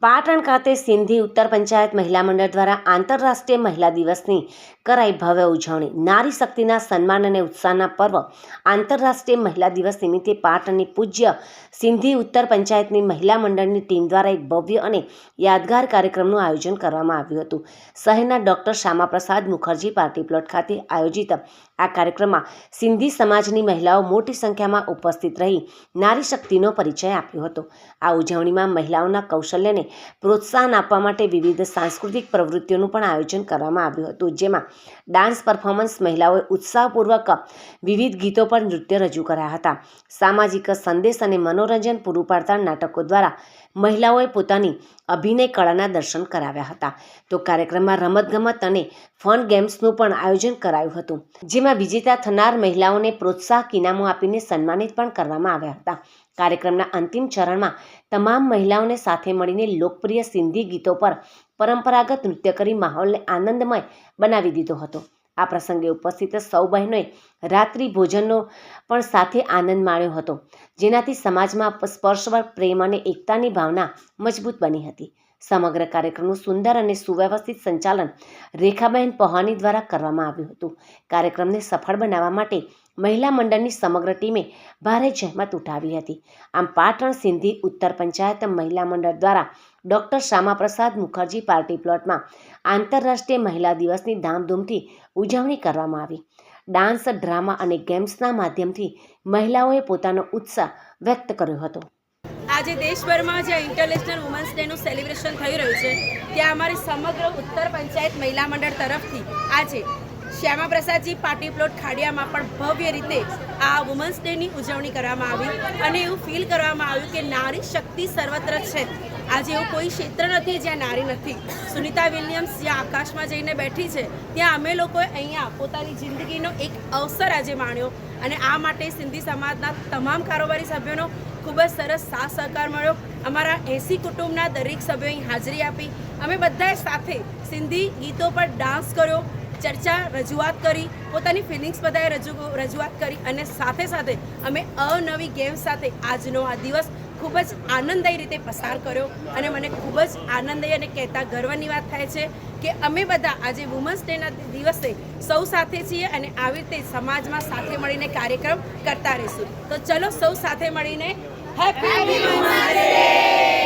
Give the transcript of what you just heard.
પાટણ ખાતે સિંધી ઉત્તર પંચાયત મહિલા મંડળ દ્વારા આંતરરાષ્ટ્રીય મહિલા દિવસની કરાઈ ભવ્ય ઉજવણી. નારી શક્તિના સન્માન અને ઉત્સાહના પર્વ આંતરરાષ્ટ્રીય મહિલા દિવસ નિમિત્તે પાટણની પૂજ્ય સિંધી ઉત્તર પંચાયતની મહિલા મંડળની ટીમ દ્વારા એક ભવ્ય અને યાદગાર કાર્યક્રમનું આયોજન કરવામાં આવ્યું હતું. શહેરના doctor Shyamaprasad Mukherjee party plot ખાતે આયોજિત આ કાર્યક્રમમાં સિંધી સમાજની મહિલાઓ મોટી સંખ્યામાં ઉપસ્થિત રહી નારી શક્તિનો પરિચય આપ્યો હતો. આ ઉજવણીમાં મહિલાઓના કૌશલ્યને પ્રોત્સાહન આપવા માટે વિવિધ સાંસ્કૃતિક પ્રવૃત્તિઓનું પણ આયોજન કરવામાં આવ્યું હતું, જેમાં ડાન્સ પરફોર્મન્સ, મહિલાઓએ ઉત્સાહપૂર્વક વિવિધ ગીતો પર નૃત્ય રજૂ કર્યા હતા. સામાજિક સંદેશ અને મનોરંજન પૂરું પાડતા નાટકો દ્વારા મહિલાઓએ પોતાની અભિનય કળાના દર્શન કરાવ્યા હતા. તો કાર્યક્રમમાં રમતગમત અને ફન ગેમ્સનું પણ આયોજન કરાયું હતું, જેમાં વિજેતા થનાર મહિલાઓને પ્રોત્સાહક ઇનામો આપીને સન્માનિત પણ કરવામાં આવ્યા હતા. કાર્યક્રમના અંતિમ ચરણમાં તમામ મહિલાઓને સાથે મળીને લોકપ્રિય સિંધી ગીતો પર પરંપરાગત નૃત્ય કરી માહોલને આનંદમય બનાવી દીધો હતો. આ પ્રસંગે ઉપસ્થિત સૌ બહેનોએ રાત્રિ ભોજનનો પણ સાથે આનંદ માણ્યો હતો, જેનાથી સમાજમાં સ્પર્શવર પ્રેમ અને એકતાની ભાવના મજબૂત બની હતી. સમગ્ર કાર્યક્રમનું સુંદર અને સુવ્યવસ્થિત સંચાલન રેખાબહેન પહાની દ્વારા કરવામાં આવ્યું હતું. કાર્યક્રમને સફળ બનાવવા માટે મહિલા મંડળની સમગ્ર ટીમે ભારે જહેમત ઉઠાવી હતી. આમ પાટણ સિંધી ઉત્તર પંચાયત મહિલા મંડળ દ્વારા ડૉક્ટર શ્યામાપ્રસાદ મુખર્જી પાર્ટી પ્લોટમાં આંતરરાષ્ટ્રીય મહિલા દિવસની ધામધૂમથી ઉજવણી કરવામાં આવી. ડાન્સ, ડ્રામા અને ગેમ્સના માધ્યમથી મહિલાઓએ પોતાનો ઉત્સાહ વ્યક્ત કર્યો હતો. આજે દેશભરમાં જે ઇન્ટરનેશનલ વુમન્સ ડેનું સેલિબ્રેશન થઈ રહ્યું છે, ત્યાં અમારી સમગ્ર ઉત્તર પંચાયત મહિલા મંડળ તરફથી આજે શ્યામાપ્રસાદજી પાર્ટી પ્લોટ ખાડિયામાં પણ ભવ્ય રીતે આ વુમન્સ ડેની ઉજવણી કરવામાં આવી અને એવું ફીલ કરવામાં આવ્યું કે નારી શક્તિ સર્વત્ર છે. આજે એવું કોઈ ક્ષેત્ર નથી જ્યાં નારી નથી. સુનિતા વિલિયમ્સ જ્યાં આકાશમાં જઈને બેઠી છે, ત્યાં અમે લોકોએ અહીંયા પોતાની જિંદગીનો એક અવસર આજે માણ્યો અને આ માટે સિંધી સમાજના તમામ કારોબારી સભ્યોનો ખૂબ જ સરસ સાથ સહકાર મળ્યો. અમારા 80 કુટુંબના દરેક સભ્યોએ અહીં હાજરી આપી. અમે બધાએ સાથે સિંધી ગીતો પર ડાન્સ કર્યો, ચર્ચા, રજૂઆત કરી, પોતાની ફિલિંગ્સ બધાએ રજૂઆત કરી અને સાથે સાથે અમે અવનવી ગેમ્સ સાથે આજનો આ દિવસ ખૂબ જ આનંદદાયી રીતે પસાર કર્યો અને મને ખૂબ જ આનંદદાયી અને કહેતા ગર્વની વાત થાય છે કે અમે બધા આજે વુમન્સ ડેના દિવસે સૌ સાથે છીએ અને આવી રીતે સમાજમાં સાથે મળીને કાર્યક્રમ કરતા રહીશું. તો ચલો સૌ સાથે મળીને હેપી વુમન્સ ડે.